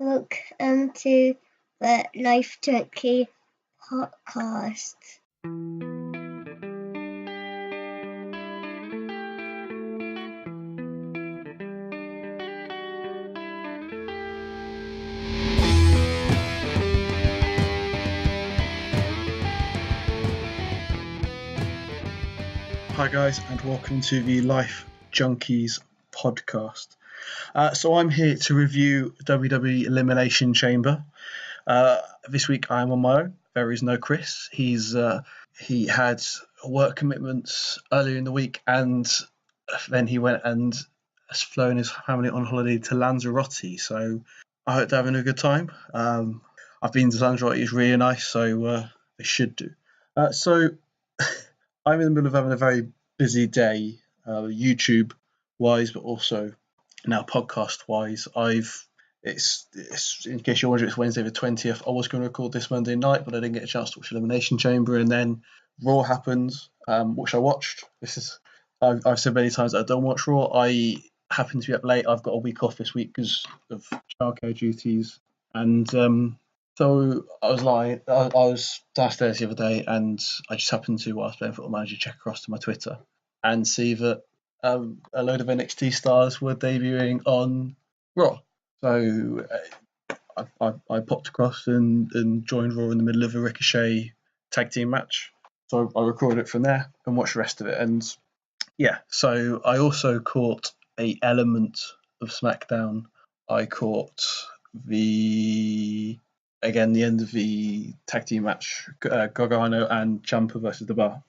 Welcome to the Life Turkey podcast. Hi guys, and welcome to the Life Junkies podcast. So I'm here to review WWE Elimination Chamber. This week I am on my own. There is no Chris. He had work commitments earlier in the week, and then he went and has flown his family on holiday to Lanzarote. So I hope they're having a good time. I've been to Lanzarote; it's really nice, so they should do. So I'm in the middle of having a very busy day, YouTube wise, but also now podcast wise. It's in case you're wondering, it's Wednesday the 20th. I was going to record this Monday night, but I didn't get a chance to watch Elimination Chamber, and then Raw happened, which I watched. I've said many times that I don't watch Raw. I happen to be up late. I've got a week off this week because of childcare duties, and so I was downstairs the other day, and I just happened to, while I was playing Football Manager, check across to my Twitter and see that a load of NXT stars were debuting on Raw. So I popped across and joined Raw in the middle of a Ricochet tag team match. So I recorded it from there and watched the rest of it. And yeah, so I also caught an element of SmackDown. I caught the end of the tag team match, Gargano and Ciampa versus The Bar.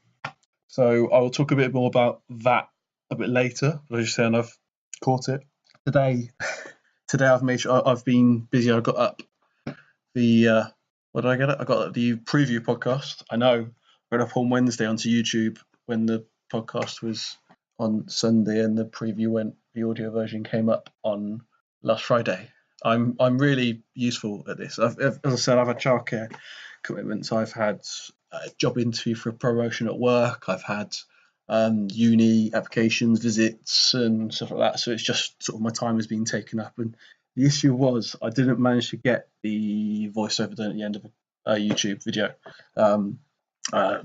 So I will talk a bit more about that a bit later. But as you're saying, I've caught it today. Today I've made sure I've been busy. I got up the what did I get? I got up the preview podcast. I know I got up on Wednesday onto YouTube when the podcast was on Sunday, and the the audio version came up on last Friday. I'm really useful at this. As I said, I've had childcare commitments. I've had a job interview for a promotion at work. I've had uni applications, visits, and stuff like that. So it's just sort of my time has been taken up. And the issue was I didn't manage to get the voiceover done at the end of a YouTube video. I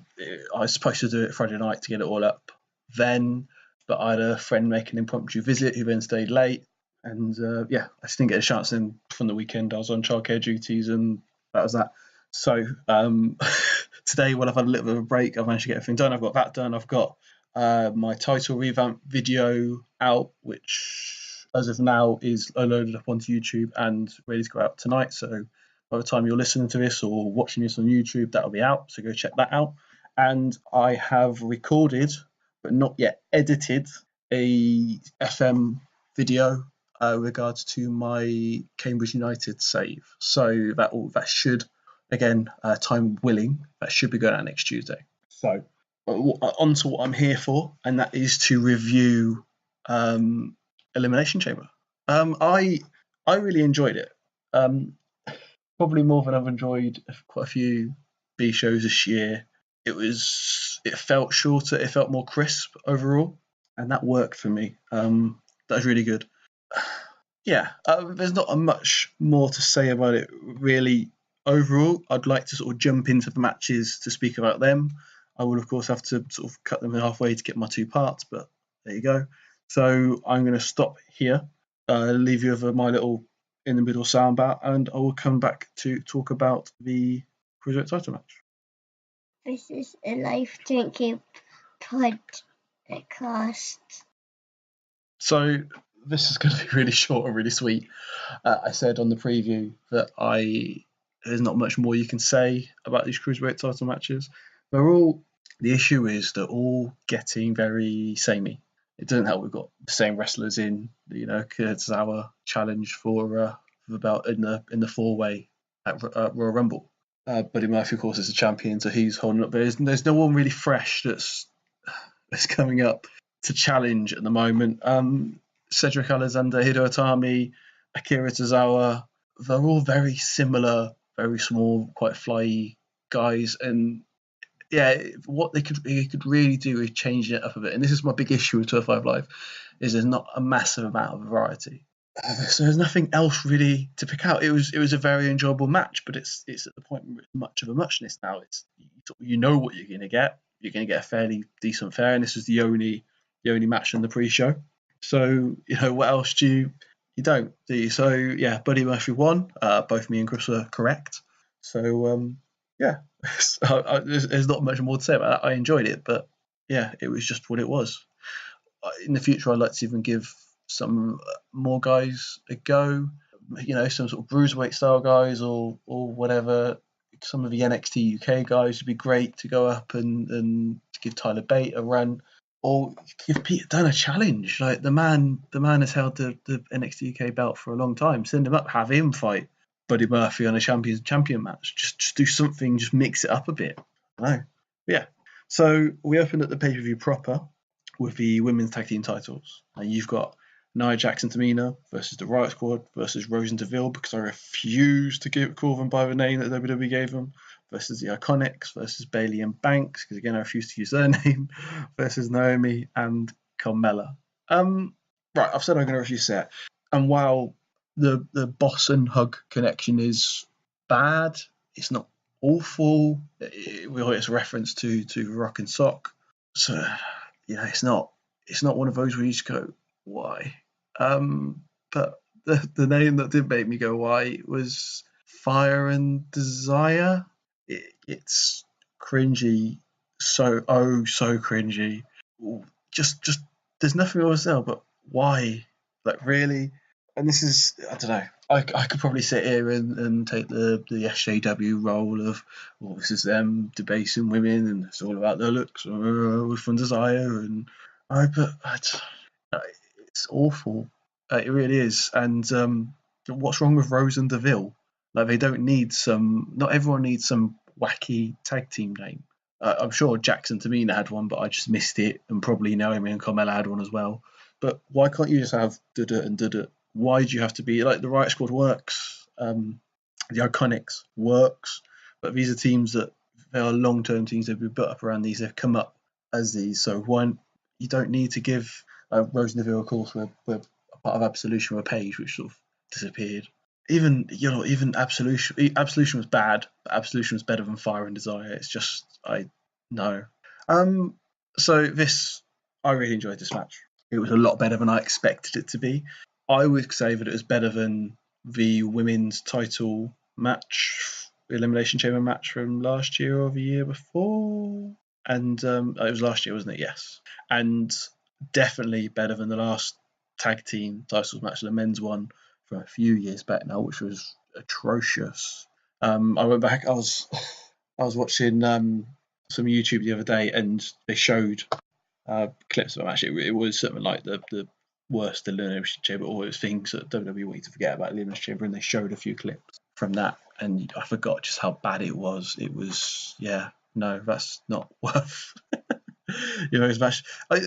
was supposed to do it Friday night to get it all up then, but I had a friend make an impromptu visit who then stayed late. And I just didn't get a chance. Then from the weekend, I was on childcare duties, and that was that. So today, when I've had a little bit of a break, I've managed to get everything done. I've got that done. I've got my title revamp video out, which as of now is loaded up onto YouTube and ready to go out tonight. So by the time you're listening to this or watching this on YouTube, that'll be out. So go check that out. And I have recorded, but not yet edited, a FM video regards to my Cambridge United save. So that should, again, time willing, that should be going out next Tuesday. So on to what I'm here for, and that is to review Elimination Chamber. I really enjoyed it. Probably more than I've enjoyed quite a few B shows this year. It felt shorter, it felt more crisp overall, and that worked for me. That was really good. There's not much more to say about it really. Overall, I'd like to sort of jump into the matches to speak about them. I will, of course, have to sort of cut them in halfway to get my two parts, but there you go. So I'm going to stop here, leave you with my little in the middle soundbar, and I will come back to talk about the Cruiserweight title match. This is a Life Turkey podcast. So this is going to be really short and really sweet. I said on the preview that there's not much more you can say about these Cruiserweight title matches. The issue is they're all getting very samey. It doesn't help we've got the same wrestlers in, Kurzawa challenge for the belt in the four-way at Royal Rumble. Buddy Murphy, of course, is the champion, so he's holding up. But there's no one really fresh that's coming up to challenge at the moment. Cedric Alexander, Hideo Itami, Akira Tozawa, they're all very similar, very small, quite flyy guys. And what they could really do is change it up a bit. And this is my big issue with 205 Live, is there's not a massive amount of variety. So there's nothing else really to pick out. It was a very enjoyable match, but it's at the point where it's much of a muchness now. It's you know what you're going to get. You're going to get a fairly decent fare, and this was the only match in the pre-show. So what else you don't do you? So yeah, Buddy Murphy won. Both me and Chris were correct. So yeah, there's not much more to say about that. I enjoyed it, but yeah, it was just what it was. In the future, I'd like to even give some more guys a go. Some sort of bruiserweight style guys or whatever. Some of the NXT UK guys would be great to go up and to give Tyler Bate a run, or give Peter Dunne a challenge. Like the man has held the NXT UK belt for a long time. Send him up, have him fight Buddy Murphy on a champion match. Just do something, just mix it up a bit. I don't know. Yeah. So we opened at the pay per view proper with the women's tag team titles, and you've got Nia Jackson Tamina versus the Riot Squad versus Rose and Deville, because I refuse to call them by the name that WWE gave them, versus the Iconics versus Bailey and Banks, because again I refuse to use their name, versus Naomi and Carmella. Right, I've said I'm going to refuse it, and while the boss and hug connection is bad, it's not awful. It's a reference to Rock and Sock, so it's not one of those where you just go, why? But the name that did make me go why was Fire and Desire. It's cringy, so cringy. Just there's nothing else there, but why? Like really? And this is, I don't know. I could probably sit here and take the SJW role of, well, this is them debasing women and it's all about their looks from Desire, and it's awful. It really is. And what's wrong with Rose and Deville? Like they don't need some. Not everyone needs some wacky tag team name. I'm sure Jackson Tamina had one, but I just missed it, and probably Naomi and Carmella had one as well. But why can't you just have Duda and Duda? Why do you have to be like the Riot Squad works? The Iconics works, but these are teams that they are long-term teams. They've been built up around these. They've come up as these. So one, you don't need to give Rose and Deville, of course, were a part of Absolution with a page which sort of disappeared. Even Absolution was bad, but Absolution was better than Fire and Desire. It's just no. So this, I really enjoyed this match. It was a lot better than I expected it to be. I would say that it was better than the women's title match, Elimination Chamber match from last year or the year before. And it was last year, wasn't it? Yes. And definitely better than the last tag team titles match, the men's one from a few years back now, which was atrocious. I went back. I was watching some YouTube the other day, and they showed clips of it. Actually, it was something like the worst Elimination Chamber, or it was things that WWE wanted to forget about Elimination Chamber, and they showed a few clips from that, and I forgot just how bad it was. It was, yeah, no, that's not worth. His match. I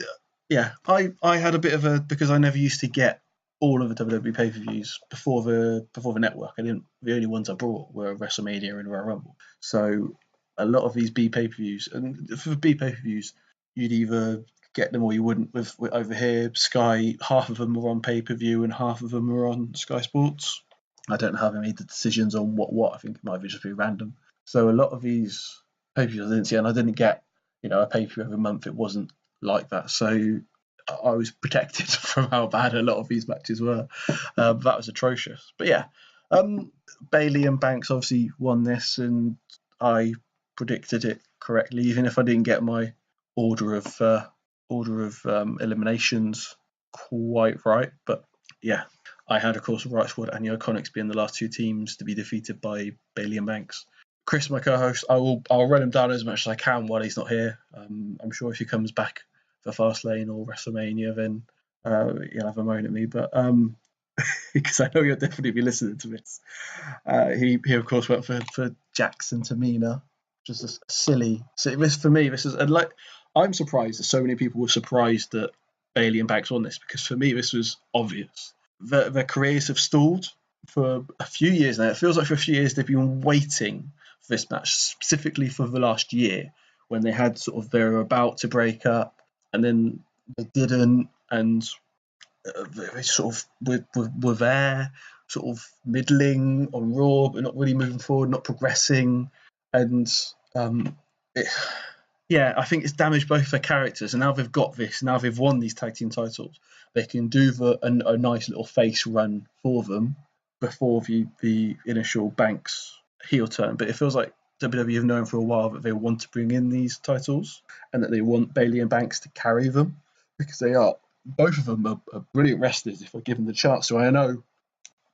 had a bit of a, because I never used to get all of the WWE pay-per-views before the network. The only ones I brought were WrestleMania and Royal Rumble. So a lot of these B pay-per-views, and for B pay-per-views, you'd either get them or you wouldn't. With over here, Sky, half of them were on pay-per-view and half of them were on Sky Sports. I don't know how they made the decisions on what. I think it might just be random. So a lot of these pay-per-views I didn't see, and I didn't get a pay-per-view every month. It wasn't like that. So I was protected from how bad a lot of these matches were. That was atrocious. But yeah, Bailey and Banks obviously won this, and I predicted it correctly, even if I didn't get my order of eliminations quite right. But yeah, I had, of course, Riot Squad and the Iconics being the last two teams to be defeated by Bailey and Banks. Chris, my co-host, I'll run him down as much as I can while he's not here. I'm sure if he comes back for Fastlane or WrestleMania, then he'll have a moan at me. But because I know you'll definitely be listening to this. He of course went for Jackson Tamina, which is a silly. So this for me, this is like, I'm surprised that so many people were surprised that Bailey and Banks won this, because for me this was obvious. Their careers have stalled for a few years now. It feels like for a few years they've been waiting for this match, specifically for the last year, when they were about to break up, and then they didn't, and sort of were there, sort of middling on Raw, but not really moving forward, not progressing, and it, yeah, I think it's damaged both their characters. And now they've got this, now they've won these tag team titles, they can do a nice little face run for them before the initial Banks heel turn. But it feels like WWE have known for a while that they want to bring in these titles and that they want Bailey and Banks to carry them, because they are, both of them are brilliant wrestlers if they're given the chance. So I know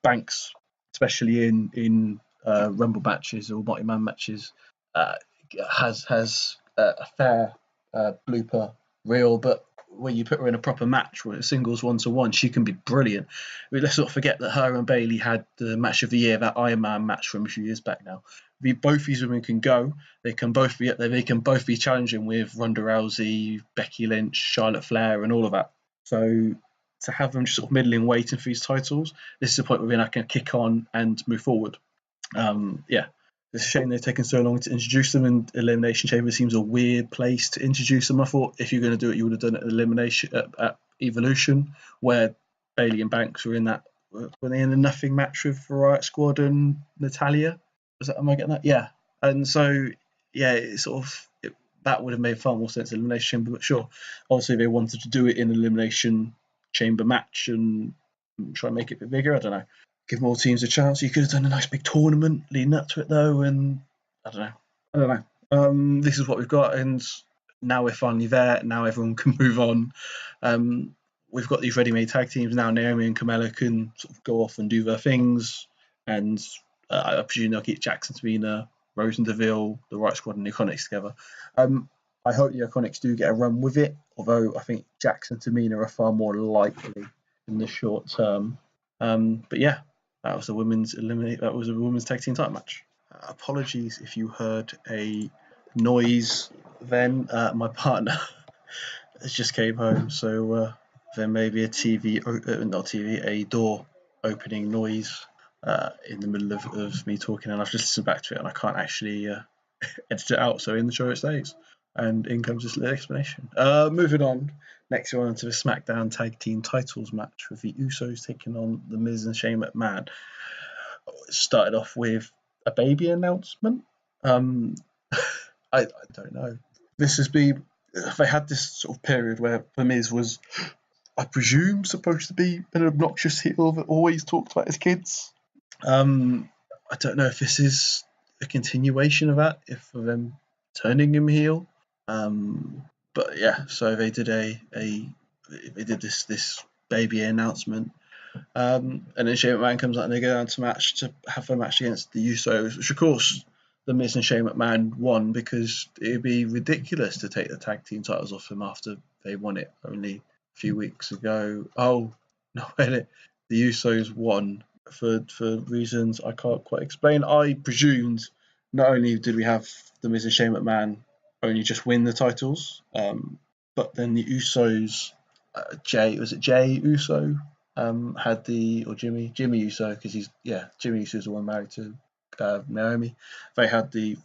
Banks, especially in Rumble matches or multi-man matches, uh, has a fair blooper reel, but when you put her in a proper match where it's singles 1-to-1, she can be brilliant. I mean, let's not forget that her and Bailey had the match of the year, that Iron Man match from a few years back now. Both these women can go. They can both be challenging with Ronda Rousey, Becky Lynch, Charlotte Flair, and all of that. So to have them just sort of middling waiting for these titles, this is the point where I can kick on and move forward. Yeah, it's a shame they've taken so long to introduce them, and Elimination Chamber seems a weird place to introduce them. I thought if you're going to do it, you would have done it at Elimination at Evolution, where Bailey and Banks were in that. Were they in a nothing match with Riot Squad and Natalia? Am I getting that? Yeah. And so, yeah, that would have made far more sense in Elimination Chamber. But sure, obviously they wanted to do it in Elimination Chamber match and try and make it a bit bigger. I don't know. Give more teams a chance. You could have done a nice big tournament leading up to it, though, and I don't know. This is what we've got, and now we're finally there. Now everyone can move on. We've got these ready-made tag teams now. Naomi and Carmella can sort of go off and do their things, and I presume they'll get Jackson, Tamina, Rose and Deville, the Right Squad, and the Iconics together. I hope the Iconics do get a run with it, although I think Jackson and Tamina are far more likely in the short term. But yeah, that was a women's tag team title match. Apologies if you heard a noise then. My partner has just came home, so there may be a door opening noise in the middle of me talking, and I've just listened back to it and I can't actually edit it out, so in the show it stays. And in comes this little explanation. Moving on, next we're on to the SmackDown Tag Team Titles match with the Usos taking on The Miz and Shane McMahon. It started off with a baby announcement. I don't know. They had this sort of period where The Miz was, I presume, supposed to be an obnoxious heel that always talked about his kids. I don't know if this is a continuation of that, if for them turning him heel. But yeah, so they did this baby announcement, and then Shane McMahon comes out and they go down to have a match against the Usos, which of course the Miz and Shane McMahon won, because it would be ridiculous to take the tag team titles off them after they won it only a few weeks ago. Oh no, the Usos won for reasons I can't quite explain. I presumed not only did we have the Miz and Shane McMahon only just win the titles, but then the Usos, Jay Uso, had Jimmy Uso, because Jimmy Uso is the one married to Naomi. They had the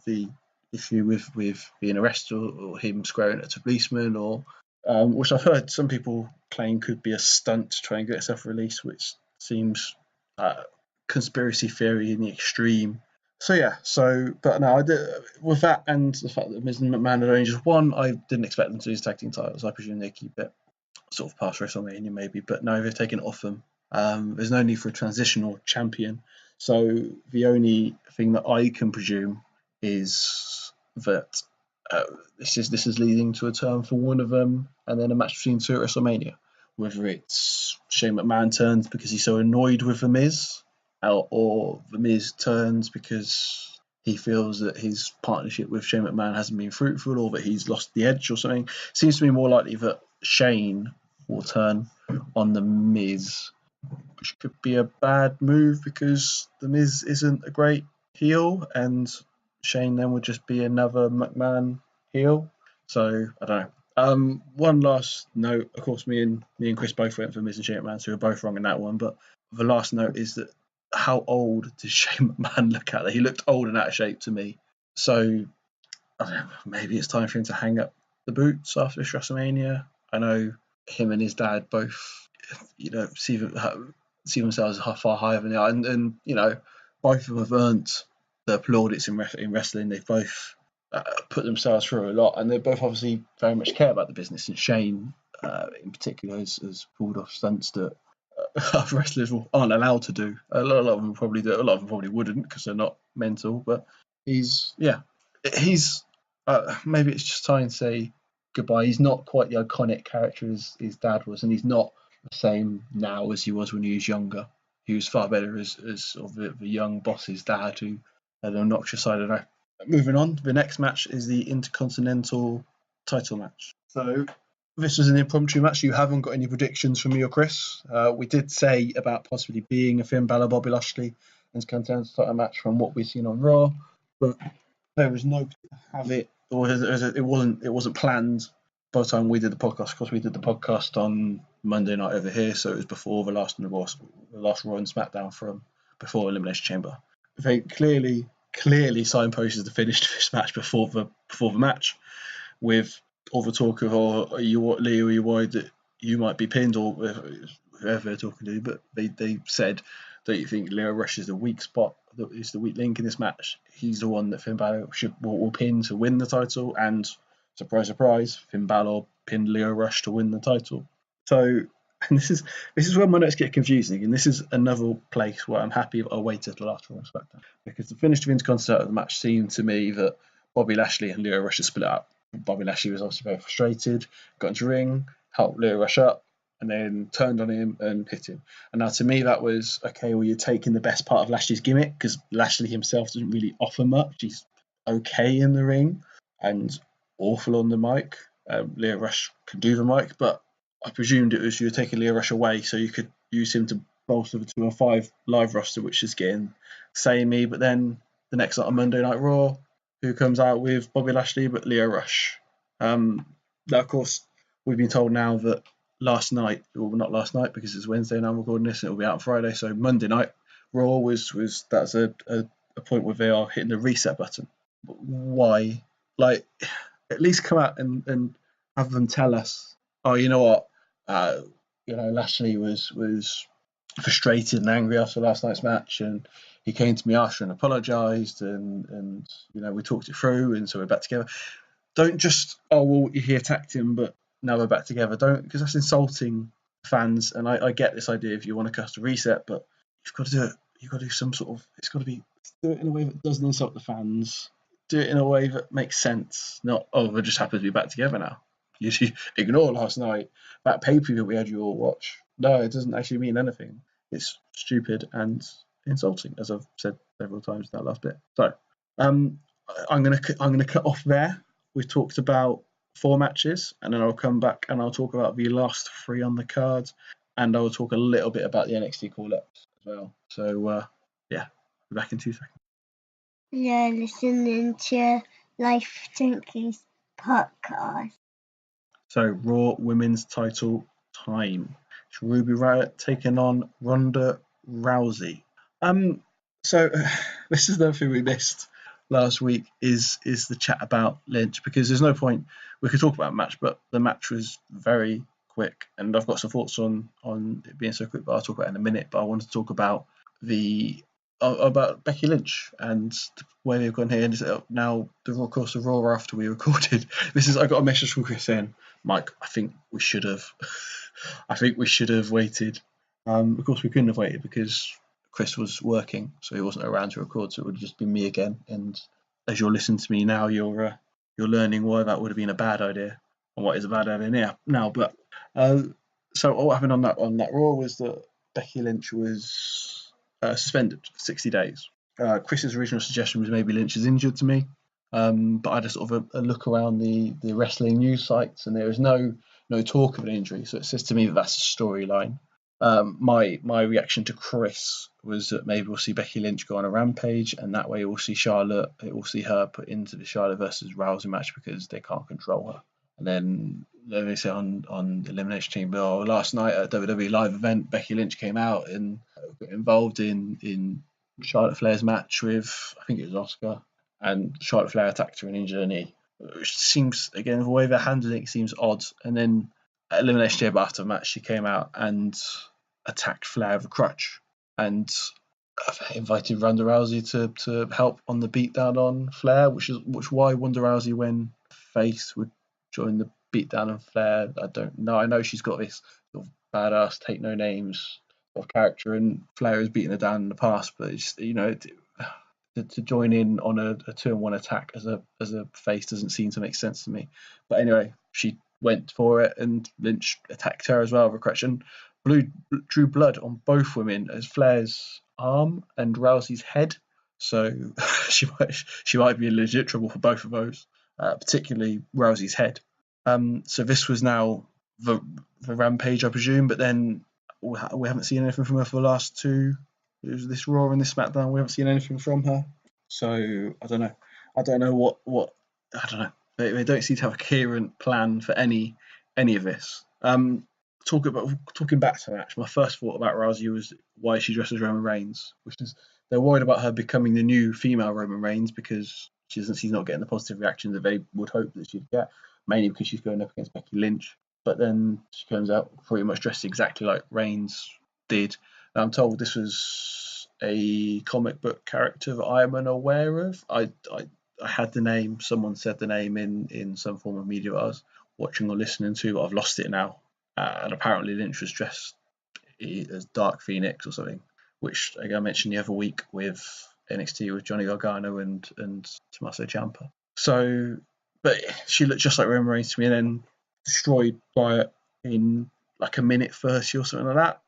issue with being arrested or him squaring it to policemen, or which I've heard some people claim could be a stunt to try and get itself released, which seems conspiracy theory in the extreme. So yeah, but no, with that and the fact that Miz and McMahon had only just won, I didn't expect them to lose tag team titles. I presume they keep it sort of past WrestleMania maybe, but no, they've taken it off them. There's no need for a transitional champion. So the only thing that I can presume is that this is leading to a turn for one of them, and then a match between two at WrestleMania. Whether it's Shane McMahon turns because he's so annoyed with The Miz, or The Miz turns because he feels that his partnership with Shane McMahon hasn't been fruitful, or that he's lost the edge or something. Seems to be more likely that Shane will turn on The Miz, which could be a bad move because The Miz isn't a great heel, and Shane then would just be another McMahon heel. So I don't know. One last note, of course, me and Chris both went for Miz and Shane McMahon, so we were both wrong in that one. But the last note is that how old does Shane McMahon look at? He looked old and out of shape to me. So I don't know, maybe it's time for him to hang up the boots after this WrestleMania. I know him and his dad both see themselves far higher than they are, and both of them have earned the plaudits in wrestling. They've both put themselves through a lot, and they both obviously very much care about the business. And Shane, in particular, has pulled off stunts that other wrestlers aren't allowed to do. A lot of them probably do. A lot of them probably wouldn't because they're not mental. But he's maybe it's just time to say goodbye. He's not quite the iconic character as his dad was, and he's not the same now as he was when he was younger. He was far better as sort of the young boss's dad who had an obnoxious side of that. Moving on, the next match is the Intercontinental title match. So this was an impromptu match. You haven't got any predictions from me or Chris. We did say about possibly being a Finn Balor Bobby Lashley Intercontinental title match from what we've seen on Raw, but there was no have it, or it wasn't planned by the time we did the podcast. Of course, we did the podcast on Monday night over here, so it was before the last Raw and SmackDown from before Elimination Chamber. They clearly signposted the finish to this match before the match, with all the talk of are you worried that you might be pinned or whoever they're talking to, but they said, don't you think Leo Rush is the weak spot, is the weak link in this match? He's the one that Finn Balor will pin to win the title, and surprise, surprise, Finn Balor pinned Leo Rush to win the title. So, and this is where my notes get confusing, and this is another place where I'm happy I waited till after SmackDown, because the finish of Intercontinental of the match seemed to me that Bobby Lashley and Leo Rush had split up. Bobby Lashley was obviously very frustrated, got into the ring, helped Leo Rush up, and then turned on him and hit him. And now to me that was, okay, well, you're taking the best part of Lashley's gimmick, because Lashley himself doesn't really offer much. He's okay in the ring and awful on the mic. Leo Rush can do the mic, but I presumed it was you were taking Leo Rush away so you could use him to bolster the 205 live roster, which is getting samey. But then the next night on Monday Night Raw, who comes out with Bobby Lashley but Leo Rush? Now, of course, we've been told now that last night, well, not last night because it's Wednesday now I'm recording this and it'll be out on Friday, so Monday Night Raw that's a point where they are hitting the reset button. But why? Like, at least come out and have them tell us, oh, you know what, Lashley was frustrated and angry after last night's match, and he came to me after and apologised, and we talked it through, and so we're back together. Don't just, oh, well, he attacked him, but now we're back together. Don't, because that's insulting fans. And I get this idea if you want to cast a reset, but you've got to do it. You've got to do some sort of, do it in a way that doesn't insult the fans. Do it in a way that makes sense. Not, oh, we're just happy to be back together now. You ignore last night, that pay-per-view that we had you all watch. No, it doesn't actually mean anything. It's stupid and insulting, as I've said several times in that last bit. So, I'm gonna cut off there. We've talked about 4 matches, and then I'll come back and I'll talk about the last 3 on the card, and I'll talk a little bit about the NXT call-ups as well. So, yeah, be back in 2 seconds. Yeah, listening to Life Junkies podcast. So, Raw Women's Title time. It's Ruby Riott taking on Ronda Rousey. So this is the thing we missed last week is the chat about Lynch, because there's no point, we could talk about a match, but the match was very quick, and I've got some thoughts on it being so quick, but I'll talk about it in a minute. But I want to talk about about Becky Lynch and where they've gone here. And now, of course, the Raw after we recorded. I got a message from Chris saying, Mike, I think we should have waited. Of course, we couldn't have waited because Chris was working, so he wasn't around to record, so it would have just been me again. And as you're listening to me now, you're learning why that would have been a bad idea and what is a bad idea now. But so what happened on that Raw was that Becky Lynch was suspended for 60 days. Chris's original suggestion was maybe Lynch is injured to me, but I had a sort of a look around the wrestling news sites, and there is no talk of an injury, so it says to me that that's a storyline. My reaction to Chris was that maybe we'll see Becky Lynch go on a rampage, and that way we'll see her put into the Charlotte versus Rousey match because they can't control her. And then they say on Elimination Chamber, last night at a WWE live event, Becky Lynch came out and got involved in Charlotte Flair's match with, I think it was Oscar, and Charlotte Flair attacked her and injured her knee. Which seems, again, the way they're handling it seems odd. And then Elimination Chamber after the match, she came out and attacked Flair with a crutch and invited Ronda Rousey to help on the beatdown on Flair, which why Ronda Rousey, when face, would join the beatdown on Flair. I don't know. I know she's got this sort of badass, take no names sort of character, and Flair has beaten her down in the past, but it's, to join in on a 2-on-1 attack as a face doesn't seem to make sense to me. But anyway, she went for it, and Lynch attacked her as well with a crutch and drew blood on both women, as Flair's arm and Rousey's head. So she might be in legit trouble for both of those, particularly Rousey's head. So this was now the Rampage, I presume, but then we haven't seen anything from her for the last two. It was this Raw and this SmackDown. We haven't seen anything from her. So I don't know. I don't know what I don't know. They don't seem to have a coherent plan for any of this. Talking back to the match, my first thought about Rousey was why she dressed as Roman Reigns, which is they're worried about her becoming the new female Roman Reigns because she's not getting the positive reaction that they would hope that she'd get, mainly because she's going up against Becky Lynch. But then she comes out pretty much dressed exactly like Reigns did. Now, I'm told this was a comic book character that I am unaware of. I had the name, someone said the name in some form of media that I was watching or listening to, but I've lost it now. And apparently Lynch was dressed as Dark Phoenix or something, which again I mentioned the other week with NXT with Johnny Gargano and Tommaso Ciampa. So, but she looked just like Roman Reigns to me, and then destroyed Wyatt in like a minute 30 or something like that.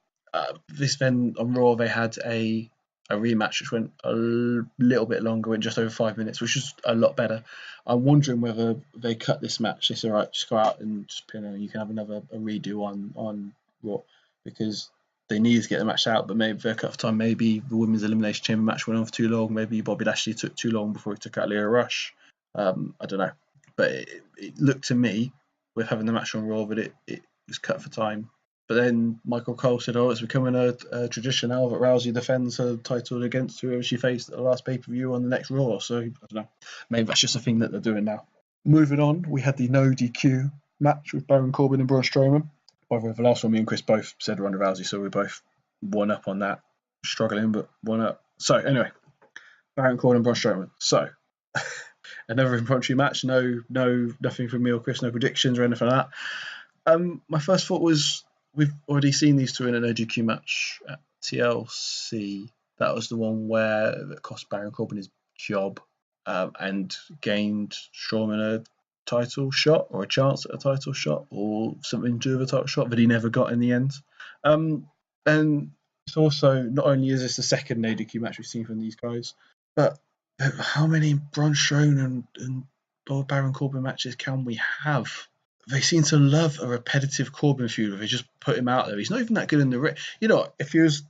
This then on Raw they had a rematch which went a little bit longer, went just over 5 minutes, which is a lot better. I'm wondering whether they cut this match. They said, all right, just go out and just you can have a redo on Raw, because they needed to get the match out, but maybe for a cut of time, maybe the Women's Elimination Chamber match went on for too long. Maybe Bobby Lashley took too long before he took out Lio Rush. I don't know, but it looked to me with having the match on Raw that it was cut for time. But then Michael Cole said, it's becoming a tradition now that Rousey defends her title against whoever she faced at the last pay-per-view on the next Raw. So, I don't know. Maybe that's just a thing that they're doing now. Moving on, we had the no DQ match with Baron Corbin and Braun Strowman. By the way, the last one, me and Chris both said Ronda Rousey, so we both one up on that. Struggling, but one up. So, anyway, Baron Corbin and Braun Strowman. So, another impromptu match. No, nothing from me or Chris, no predictions or anything like that. My first thought was, we've already seen these two in an OGQ match at TLC. That was the one where it cost Baron Corbin his job and gained Strowman a title shot or a chance at a title shot or something to do with a title shot that he never got in the end. And it's also, not only is this the second OGQ match we've seen from these guys, but how many Braun Strowman and Baron Corbin matches can we have? They seem to love a repetitive Corbin feud where they just put him out there. He's not even that good in the ring. You know, if he was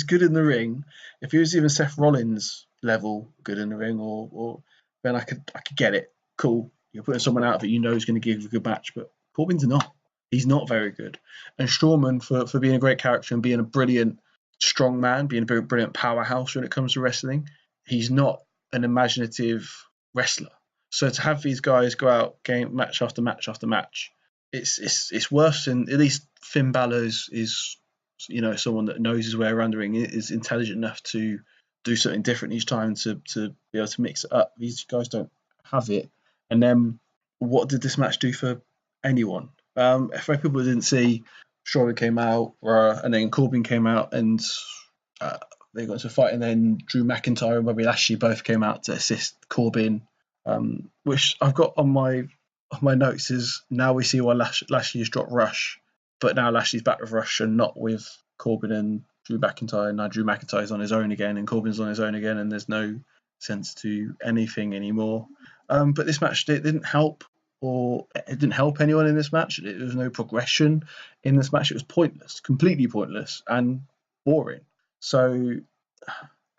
good in the ring, if he was even Seth Rollins level good in the ring, or then I could get it. Cool. You're putting someone out that you know is going to give you a good match, but Corbin's not. He's not very good. And Strowman, for being a great character and being a brilliant strong man, being a brilliant powerhouse when it comes to wrestling, he's not an imaginative wrestler. So to have these guys go out game match after match after match, it's worse than, at least Finn Balor is someone that knows his way around the ring, is intelligent enough to do something different each time to be able to mix it up. These guys don't have it. And then what did this match do for anyone? For people who didn't see, Strowman came out, and then Corbin came out, and they got into a fight, and then Drew McIntyre and Bobby Lashley both came out to assist Corbin. Which I've got on my notes is, now we see why Lashley has dropped Rush, but now Lashley's back with Rush and not with Corbin and Drew McIntyre. Now Drew McIntyre's on his own again and Corbin's on his own again, and there's no sense to anything anymore. But this match didn't help, or it didn't help anyone in this match. There was no progression in this match. It was pointless, completely pointless and boring. So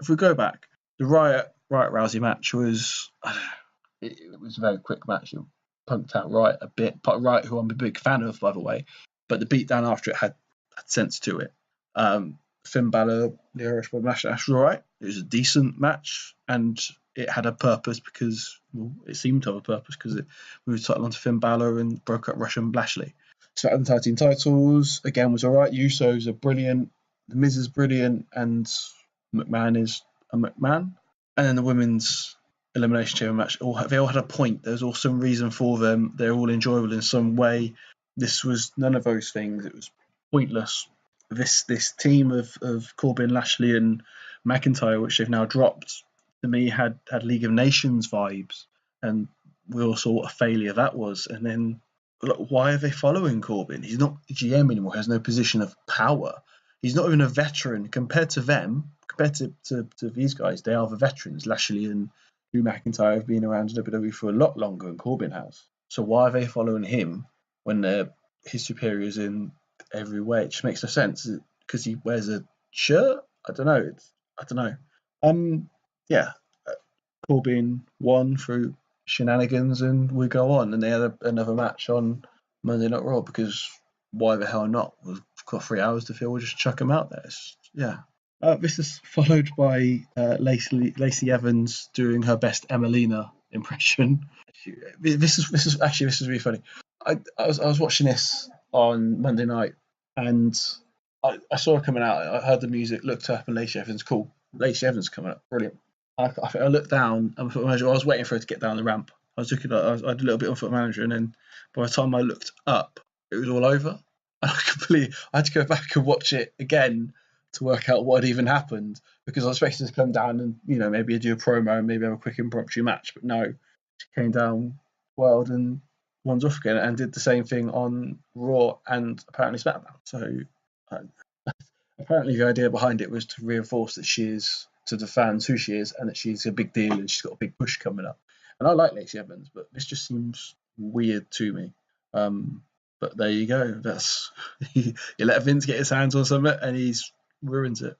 if we go back, the Riot Rousey match was, it was a very quick match. It punked out Riot a bit. Riot, who I'm a big fan of, by the way, but the beatdown after it had sense to it. Finn Balor, Lio Rush, match, that's right. It was a decent match, and it had a purpose because, it seemed to have a purpose because it moved the title onto Finn Balor and broke up Rush and Lashley. SmackDown Tag Team titles again was alright. Usos are brilliant. The Miz is brilliant, and McMahon is a McMahon. And then the women's Elimination Chamber match, they all had a point. There was all some reason for them. They're all enjoyable in some way. This was none of those things. It was pointless. This team of Corbin, Lashley, and McIntyre, which they've now dropped, to me had League of Nations vibes, and we all saw what a failure that was. And then, look, why are they following Corbin? He's not GM anymore. He has no position of power. He's not even a veteran compared to them. Compared to these guys, they are the veterans. Lashley and Drew McIntyre have been around WWE for a lot longer than Corbin has. So why are they following him when they're his superiors in every way? It just makes no sense. Because he wears a shirt? I don't know. I don't know. Yeah. Corbin won through shenanigans, and we go on. And they had another match on Monday Night Raw, because why the hell not? We've got 3 hours to fill. We'll just chuck them out there. Yeah. This is followed by Lacey Evans doing her best Emelina impression. This is really funny. I was watching this on Monday night, and I saw her coming out. I heard the music, looked up, and Lacey Evans, cool. Lacey Evans coming up, brilliant. I think I looked down, and I was waiting for her to get down the ramp. I had a little bit on Foot Manager, and then by the time I looked up, it was all over. And I had to go back and watch it again to work out what had even happened, because I was expecting to come down and maybe do a promo and maybe have a quick impromptu match, but no, she came down wild and one's off again, and did the same thing on Raw and apparently SmackDown. So apparently the idea behind it was to reinforce that she is, to the fans, who she is, and that she's a big deal and she's got a big push coming up. And I like Lacey Evans, but this just seems weird to me. But there you go. That's you let Vince get his hands on something and he's ruins it.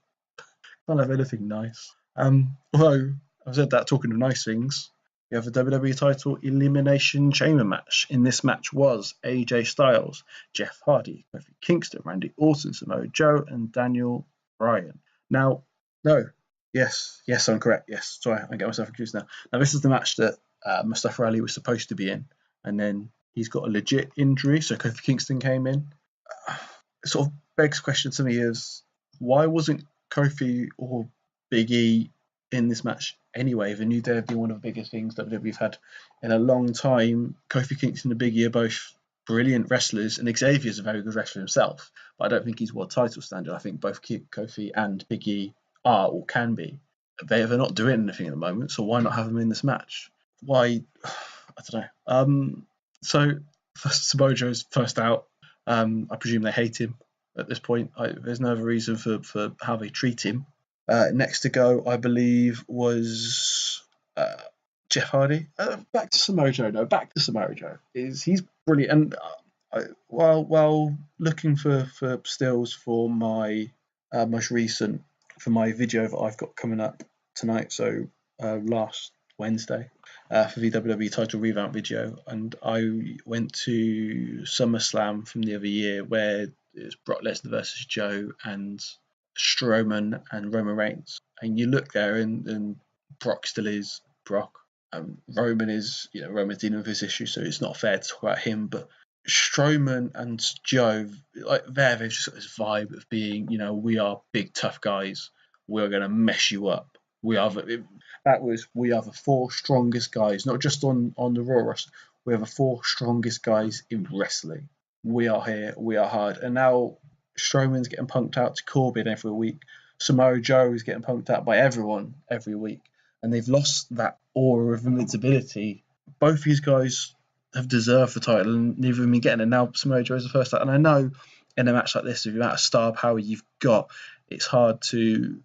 Can't have anything nice. Although I've said that, talking of nice things, we have a WWE title Elimination Chamber match. In this match was AJ Styles, Jeff Hardy, Kofi Kingston, Randy Orton, Samoa Joe, and Daniel Bryan. Now, yes, I'm correct. Yes, sorry, I get myself confused now. Now, this is the match that Mustafa Ali was supposed to be in, and then he's got a legit injury, so Kofi Kingston came in. It sort of begs question to me is, why wasn't Kofi or Big E in this match anyway? The New Day have been one of the biggest things that we've had in a long time. Kofi Kingston and Big E are both brilliant wrestlers, and Xavier's a very good wrestler himself, but I don't think he's world title standard. I think both Kofi and Big E are or can be. They're not doing anything at the moment, so why not have them in this match? Why? I don't know. So Samoa Joe's first out. I presume they hate him at this point. There's no other reason for how they treat him. Next to go, I believe, was Jeff Hardy. Back to Samoa Joe. No, back to Samoa Joe. He's brilliant. And while looking for stills for my most recent, for my video that I've got coming up tonight, so last Wednesday, for the WWE title revamp video, and I went to SummerSlam from the other year where it's Brock Lesnar versus Joe and Strowman and Roman Reigns, and you look there and Brock still is Brock. Roman is, Roman's dealing with his issue, so it's not fair to talk about him, but Strowman and Joe, like they've just got this vibe of being, we are big tough guys. We're going to mess you up. We are the 4 strongest guys, not just on the Raw roster. We are the 4 strongest guys in wrestling. We are here. We are hard. And now Strowman's getting punked out to Corbin every week. Samoa Joe is getting punked out by everyone every week. And they've lost that aura of invincibility. Both these guys have deserved the title, and neither of them are getting it. Now Samoa Joe is the first out. And I know in a match like this, with the amount of star power you've got, it's hard to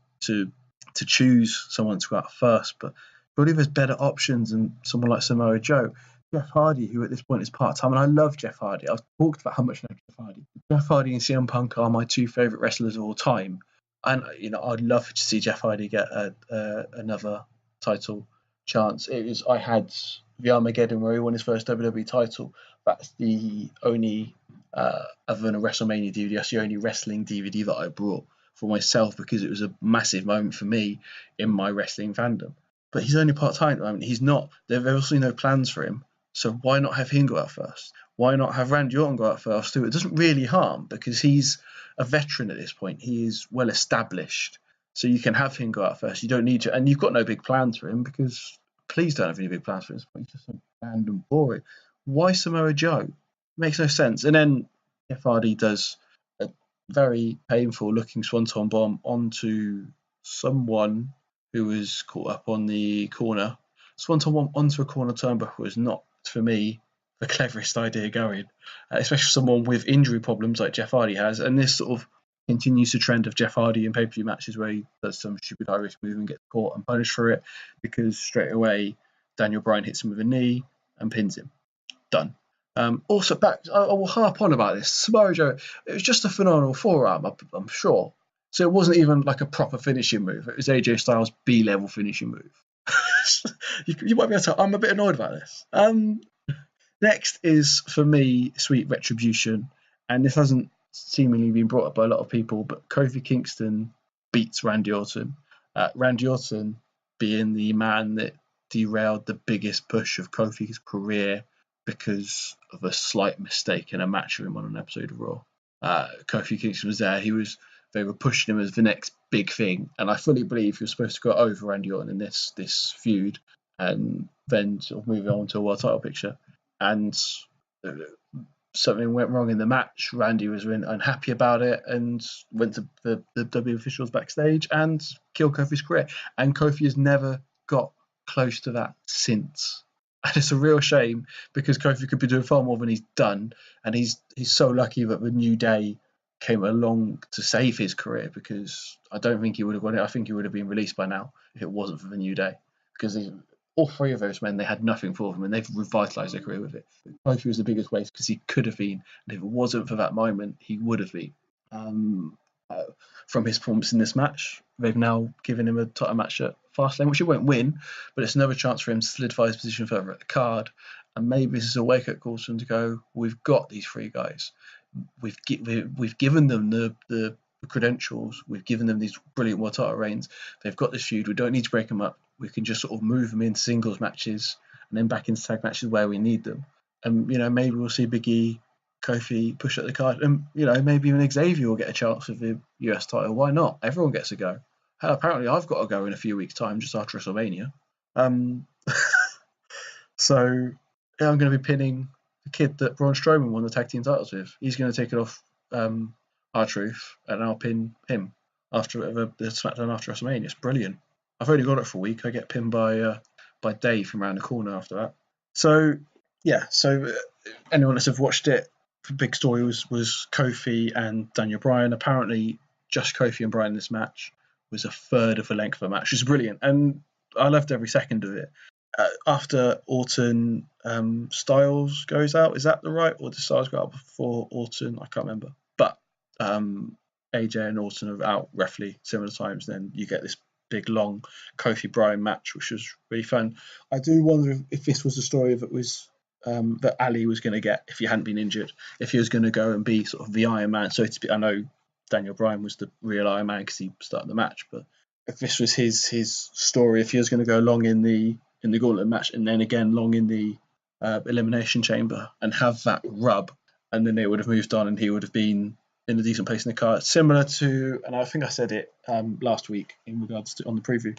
choose someone to go out first. But probably there's better options than someone like Samoa Joe. Jeff Hardy, who at this point is part-time, and I love Jeff Hardy. I've talked about how much I love Jeff Hardy. Jeff Hardy and CM Punk are my 2 favourite wrestlers of all time. And, I'd love to see Jeff Hardy get another title chance. I had the Armageddon where he won his first WWE title. That's the only, other than a WrestleMania DVD, that's the only wrestling DVD that I brought for myself, because it was a massive moment for me in my wrestling fandom. But he's only part-time at the moment. He's not. There are obviously no plans for him. So why not have him go out first? why not have Randy Orton go out first too? It doesn't really harm because he's a veteran at this point. He is well established. So you can have him go out first. You don't need to, and you've got no big plans for him because please don't have any big plans for him. He's just so bland and boring. Why Samoa Joe? Makes no sense. And then Jeff Hardy does a very painful looking swanton bomb onto someone who was caught up on the corner. Swanton bomb onto a corner turnbuckle was not, for me, the cleverest idea going, especially someone with injury problems like Jeff Hardy has. And this sort of continues the trend of Jeff Hardy in pay-per-view matches where he does some stupid Irish move and gets caught and punished for it because straight away Daniel Bryan hits him with a knee and pins him. Done. Also, back, I will harp on about this. Samoa Joe, it was just a phenomenal forearm, I'm sure. So it wasn't even like a proper finishing move. It was AJ Styles' B-level finishing move. You might be able to tell. I'm a bit annoyed about this. Next is, for me, Sweet Retribution. And this hasn't seemingly been brought up by a lot of people, but Kofi Kingston beats Randy Orton. Randy Orton being the man that derailed the biggest push of Kofi's career because of a slight mistake in a match with him on an episode of Raw. Kofi Kingston was there. They were pushing him as the next big thing, and I fully believe he was supposed to go over Randy Orton in this feud, and then sort of moving on to a world title picture. And something went wrong in the match. Randy was really unhappy about it and went to the WWE officials backstage and killed Kofi's career. And Kofi has never got close to that since. And it's a real shame because Kofi could be doing far more than he's done. And he's so lucky that the New Day came along to save his career, because I don't think he would have won it. I think he would have been released by now if it wasn't for the New Day. Because all three of those men, they had nothing for them and they've revitalised their career with it. Kofi was the biggest waste because he could have been. And if it wasn't for that moment, he would have been. From his performance in this match, they've now given him a title match at Fastlane, which he won't win, but it's another chance for him to solidify his position further at the card. And maybe this is a wake-up call to him to go, we've got these three guys. We've given them the credentials. We've given them these brilliant world title reigns. They've got this feud. We don't need to break them up. We can just sort of move them into singles matches and then back into tag matches where we need them. And, maybe we'll see Big E, Kofi push at the card. And, maybe even Xavier will get a chance of the US title. Why not? Everyone gets a go. Hell, apparently I've got to go in a few weeks' time just after WrestleMania. So, yeah, I'm going to be pinning the kid that Braun Strowman won the tag team titles with. He's going to take it off R-Truth, and I'll pin him after the SmackDown after WrestleMania. It's brilliant. I've only got it for a week. I get pinned by Dave from around the corner after that. So, yeah. So, anyone that's ever watched it, the big story was Kofi and Daniel Bryan. Apparently, just Kofi and Bryan in this match was a third of the length of the match. It was brilliant, and I loved every second of it. After Orton, Styles goes out. Is that the right? Or does Styles go out before Orton? I can't remember. But AJ and Orton are out roughly similar times. Then you get this big, long Kofi Bryan match, which was really fun. I do wonder if this was the story that was that Ali was going to get if he hadn't been injured. If he was going to go and be sort of the Iron Man, so to speak. I know Daniel Bryan was the real Iron Man because he started the match, but if this was his story, if he was going to go long in the gauntlet match and then again long in the Elimination Chamber and have that rub, and then they would have moved on and he would have been in a decent place in the card, similar to, and I think I said it last week in regards to on the preview,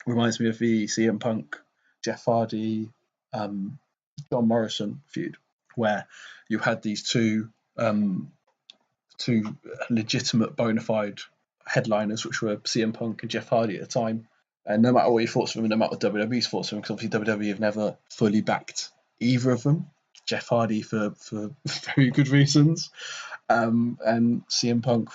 reminds me of the CM Punk, Jeff Hardy, John Morrison feud, where you had these two legitimate bona fide headliners, which were CM Punk and Jeff Hardy at the time. And no matter what you thought of them, and no matter what WWE's thoughts of them, because obviously WWE have never fully backed either of them. Jeff Hardy for very good reasons, and CM Punk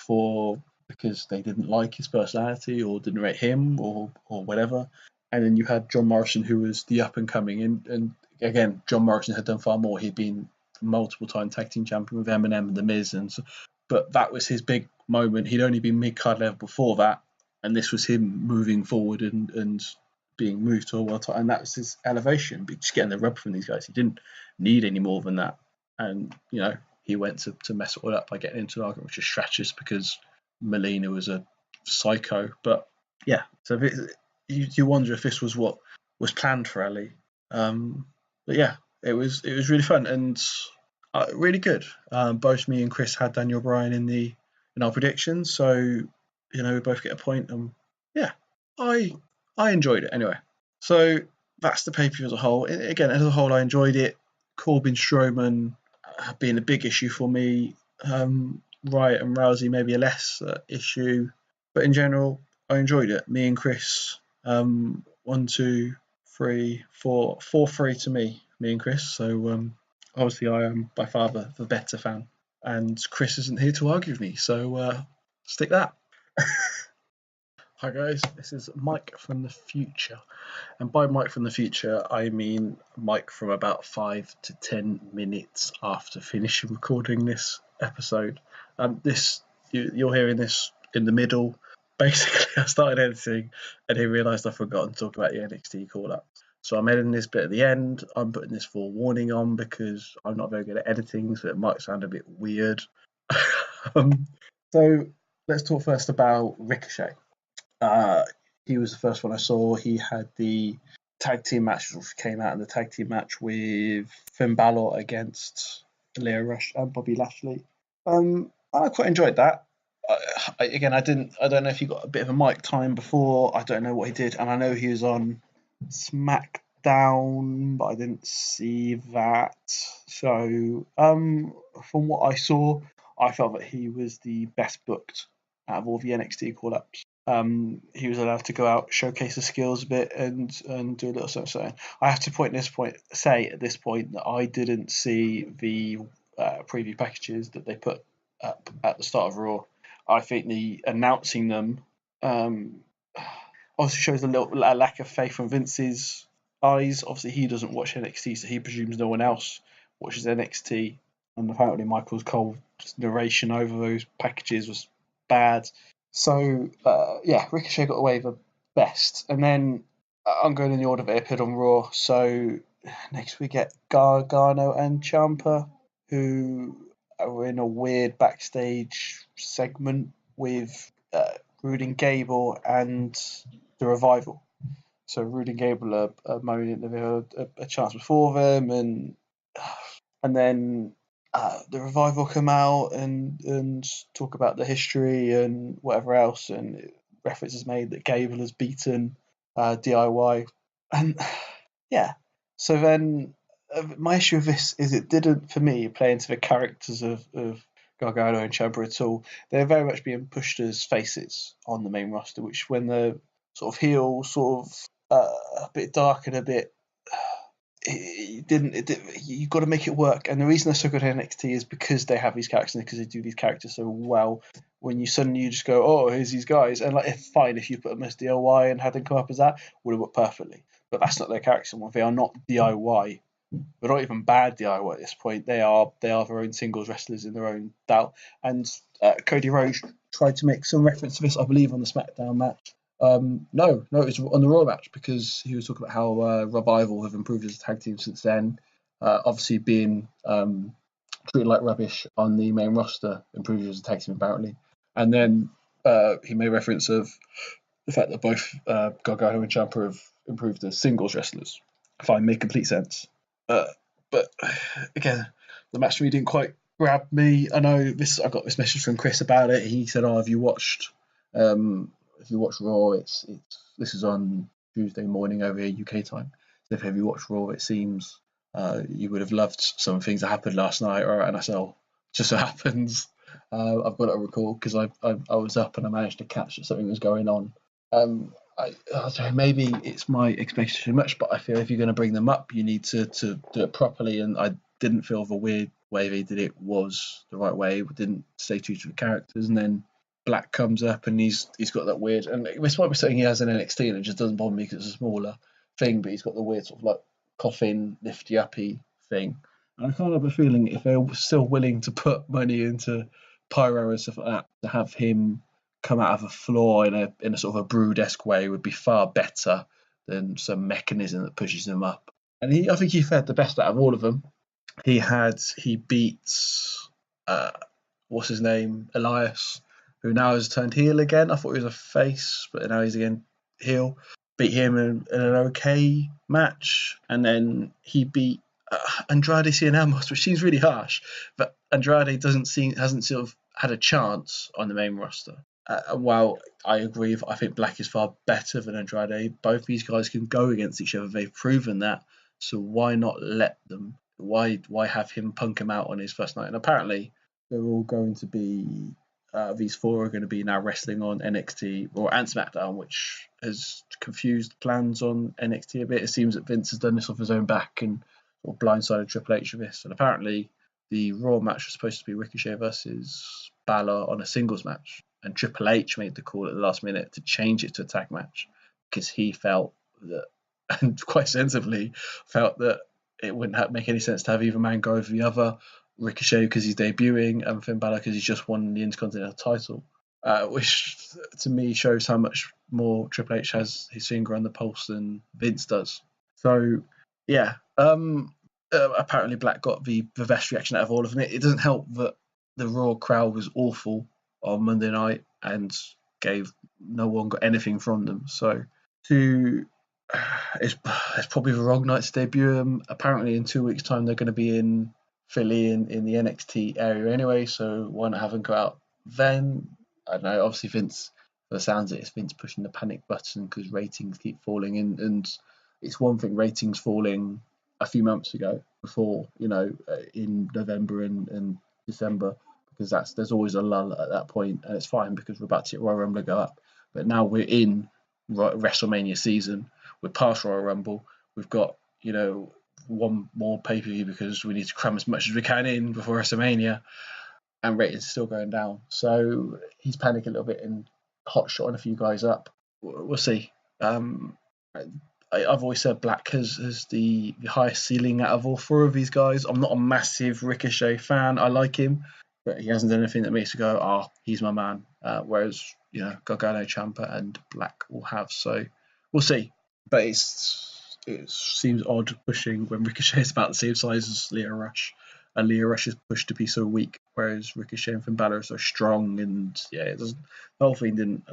because they didn't like his personality or didn't rate him or whatever. And then you had John Morrison, who was the up and coming, and again, John Morrison had done far more. He'd been multiple time tag team champion with Eminem and The Miz, but that was his big moment. He'd only been mid card level before that, and this was him moving forward and being moved to a world title, and that was his elevation. But just getting the rub from these guys, he didn't need any more than that. And he went to mess it all up by getting into an argument, which is stretches because Melina was a psycho. But yeah, so you wonder if this was what was planned for Ali. But yeah, it was really fun, and Really good. Both me and Chris had Daniel Bryan in our predictions, so we both get a point. And yeah, I enjoyed it anyway. So that's the pay per view as a whole. Again, as a whole, I enjoyed it. Corbin Strowman being a big issue for me. Riot and Rousey maybe a less issue, but in general, I enjoyed it. Me and Chris, 1, 2, 3, 4, 4-3 to me and Chris. So obviously, I am by far the better fan, and Chris isn't here to argue with me. So stick that. Hi guys, this is Mike from the future, and by Mike from the future I mean Mike from about 5 to 10 minutes after finishing recording this episode. You're hearing this in the middle. Basically, I started editing and then realised I forgot to talk about the NXT call-up. So I'm editing this bit at the end. I'm putting this forewarning on because I'm not very good at editing, so it might sound a bit weird. So let's talk first about Ricochet. He was the first one I saw. He had the tag team match, which came out in the tag team match with Finn Balor against Lio Rush and Bobby Lashley. I quite enjoyed that. I don't know if he got a bit of a mic time before. I don't know what he did, and I know he was on SmackDown, but I didn't see that. So, from what I saw, I felt that he was the best booked out of all the NXT call-ups. He was allowed to go out, showcase his skills a bit, and do a little something. I have to say at this point that I didn't see the preview packages that they put up at the start of Raw. I think the announcing them obviously shows a lack of faith from Vince's eyes. Obviously, he doesn't watch NXT, so he presumes no one else watches NXT. And apparently, Michael Cole's narration over those packages was bad. So, Ricochet got away the best. And then I'm going in the order that they appeared on Raw. So, next we get Gargano and Ciampa, who are in a weird backstage segment with Rude and Gable and the Revival. So Rude and Gable are moaning that they had a chance before them, and then the Revival come out and talk about the history and whatever else, and reference is made that Gable has beaten DIY, and yeah. So then my issue with this is it didn't, for me, play into the characters of Gargano and Ciampa at all. They're very much being pushed as faces on the main roster, which when they're sort of heel, sort of a bit dark and a bit. You've got to make it work, and the reason they're so good at NXT is because they have these characters and because they do these characters so well. When you suddenly just go, oh, here's these guys, and fine if you put them as DIY and had them come up as that, would have worked perfectly. But that's not their character. They are not DIY. They're not even bad DIY at this point. They are their own singles wrestlers in their own style. And Cody Rhodes tried to make some reference to this, I believe, on the SmackDown match. No, it was on the Raw match because he was talking about how Revival have improved as a tag team since then. Obviously, being treated like rubbish on the main roster improved as a tag team apparently. And then he made reference of the fact that both Gargano and Ciampa have improved as singles wrestlers. Fine, made complete sense. But again, the match for me didn't quite grab me. I know this. I got this message from Chris about it. He said, "Oh, have you watched Raw? This is on Tuesday morning over here UK time. So if you watched Raw, it seems you would have loved some things that happened last night." Or and I said, "Oh, just so happens I've got to recall because I was up and I managed to catch that something was going on." Maybe it's my expectation too much, but I feel if you're going to bring them up, you need to do it properly. And I didn't feel the weird way they did it was the right way. We didn't stay true to the characters, and then Black comes up and he's got that weird. And this might be something he has in NXT, and it just doesn't bother me because it's a smaller thing. But he's got the weird sort of like coffin lifty uppy thing. And I kind of have a feeling if they're still willing to put money into pyro and stuff like that, to have him come out of a floor in a sort of a Brood-esque way would be far better than some mechanism that pushes him up. And I think he fared the best out of all of them. He beats what's his name, Elias, who now has turned heel again. I thought he was a face, but now he's again heel. Beat him in an okay match, and then he beat Andrade Cien Amos, which seems really harsh, but Andrade hasn't sort of had a chance on the main roster. While I agree, I think Black is far better than Andrade. Both these guys can go against each other. They've proven that. So why not let them? Why have him punk him out on his first night? And apparently they're all going to be. These four are going to be now wrestling on NXT and SmackDown, which has confused plans on NXT a bit. It seems that Vince has done this off his own back and sort of blindsided Triple H with this. And apparently the Raw match was supposed to be Ricochet versus Balor on a singles match, and Triple H made the call at the last minute to change it to a tag match because he felt that, and quite sensibly, felt that it wouldn't make any sense to have either man go over the other. Ricochet because he's debuting, and Finn Balor because he's just won the Intercontinental title, which to me shows how much more Triple H has his finger on the pulse than Vince does. So, yeah, apparently Black got the best reaction out of all of them. It doesn't help that the Raw crowd was awful on Monday night and no one got anything from them. So it's probably the wrong night to debut them. Apparently in 2 weeks' time they're going to be in Philly in the NXT area anyway, so why not have them go out then? I don't know, obviously Vince, for the sounds of it, it's Vince pushing the panic button because ratings keep falling, and it's one thing ratings falling a few months ago before, in November and December, because there's always a lull at that point, and it's fine because we're about to get Royal Rumble to go up. But now we're in WrestleMania season, we're past Royal Rumble, we've got, one more pay-per-view because we need to cram as much as we can in before WrestleMania, and ratings are still going down. So he's panicking a little bit and hot-shotting a few guys up. We'll see. I've always said Black has the highest ceiling out of all four of these guys. I'm not a massive Ricochet fan. I like him, but he hasn't done anything that makes me go, he's my man. Whereas, Gargano, Ciampa, and Black will have. So we'll see. But it seems odd pushing when Ricochet is about the same size as Lio Rush, and Lio Rush is pushed to be so weak, whereas Ricochet and Finn Balor are so strong. And it doesn't. The whole thing didn't.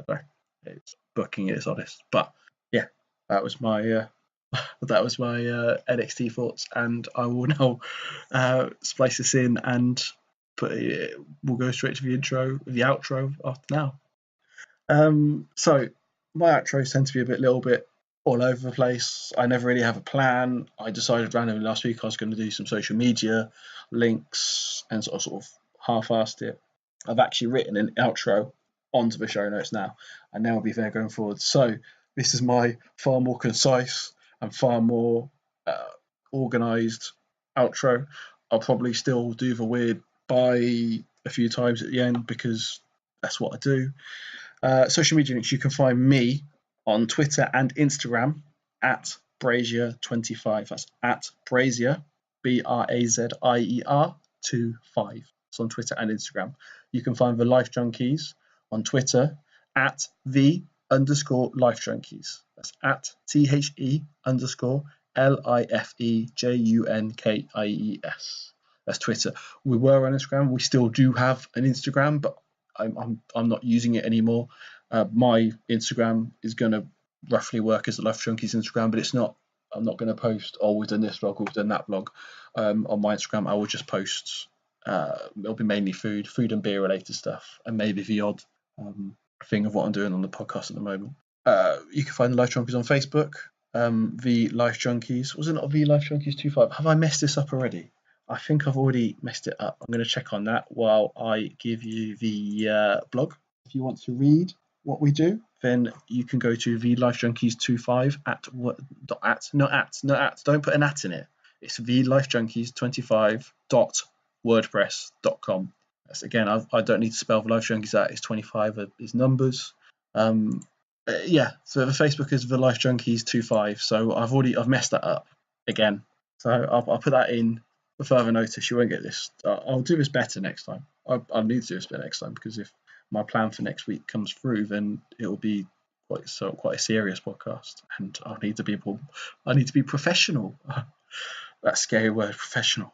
It's booking. It's honest, but yeah, that was my NXT thoughts, and I will now splice this in and we'll go straight to the outro after now. So my outros tend to be a little bit all over the place. I never really have a plan. I decided randomly last week I was going to do some social media links and sort of half-assed it. I've actually written an outro onto the show notes now, and now I'll be there going forward. So this is my far more concise and far more organised outro. I'll probably still do the weird bye a few times at the end because that's what I do. Social media links, you can find me on Twitter and Instagram at Brazier25. That's at Brazier, Brazier 25. It's on Twitter and Instagram. You can find the Life Junkies on Twitter at _Life Junkies. That's at THE_LIFEJUNKIES. That's Twitter. We were on Instagram. We still do have an Instagram, but I'm not using it anymore. My Instagram is going to roughly work as the Life Junkies Instagram, but it's not. I'm not going to post, we've done this vlog, we've done that vlog. On my Instagram, I will just post. It'll be mainly food and beer related stuff, and maybe the odd thing of what I'm doing on the podcast at the moment. You can find the Life Junkies on Facebook. The Life Junkies, was it not the Life Junkies 25? Have I messed this up already? I think I've already messed it up. I'm going to check on that while I give you the blog. If you want to read what we do, then you can go to the Life Junkies 25 don't put an at in it. It's the Life Junkies 25.wordpress.com. That's again, I don't need to spell the Life Junkies out. It's 25 is numbers. So the Facebook is the Life Junkies 25. So I've messed that up again. So I'll put that in for further notice. You won't get this. I'll do this better next time. I'll need to do this better next time, because if my plan for next week comes through, then it will be quite a serious podcast, and I need to be professional. That scary word, professional.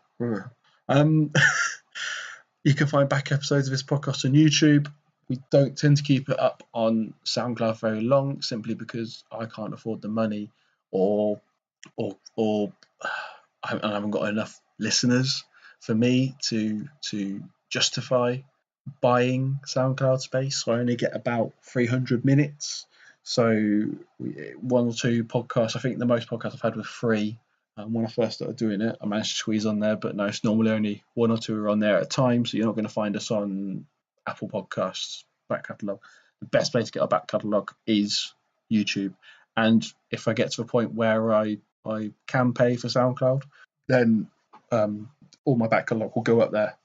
You can find back episodes of this podcast on YouTube. We don't tend to keep it up on SoundCloud very long, simply because I can't afford the money, or I haven't got enough listeners for me to justify buying SoundCloud space. So I only get about 300 minutes. So one or two podcasts. I think the most podcasts I've had was 3. When I first started doing it, I managed to squeeze on there, but no, it's normally only 1 or 2 are on there at a time. So you're not going to find us on Apple Podcasts back catalogue. The best place to get our back catalogue is YouTube. And if I get to a point where I can pay for SoundCloud, then all my back catalogue will go up there,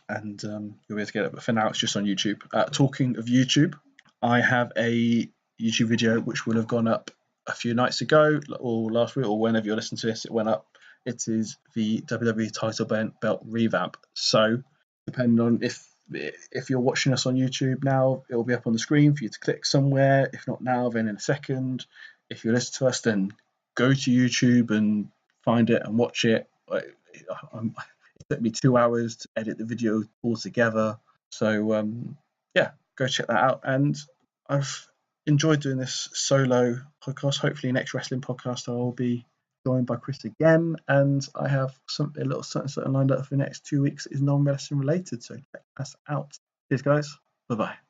and you'll be able to get it. But for now, it's just on YouTube. Talking of YouTube, I have a YouTube video which will have gone up a few nights ago, or last week, or whenever you're listening to this, it went up. It is the WWE title belt revamp. So, depending on if you're watching us on YouTube now, it will be up on the screen for you to click somewhere. If not now, then in a second. If you listen to us, then go to YouTube and find it and watch it. It took me 2 hours to edit the video all together. So, yeah, go check that out. And I've enjoyed doing this solo podcast. Hopefully, next wrestling podcast I will be joined by Chris again, and I have a little something lined up for the next 2 weeks that is non-wrestling related. So check us out. Cheers, guys. Bye bye.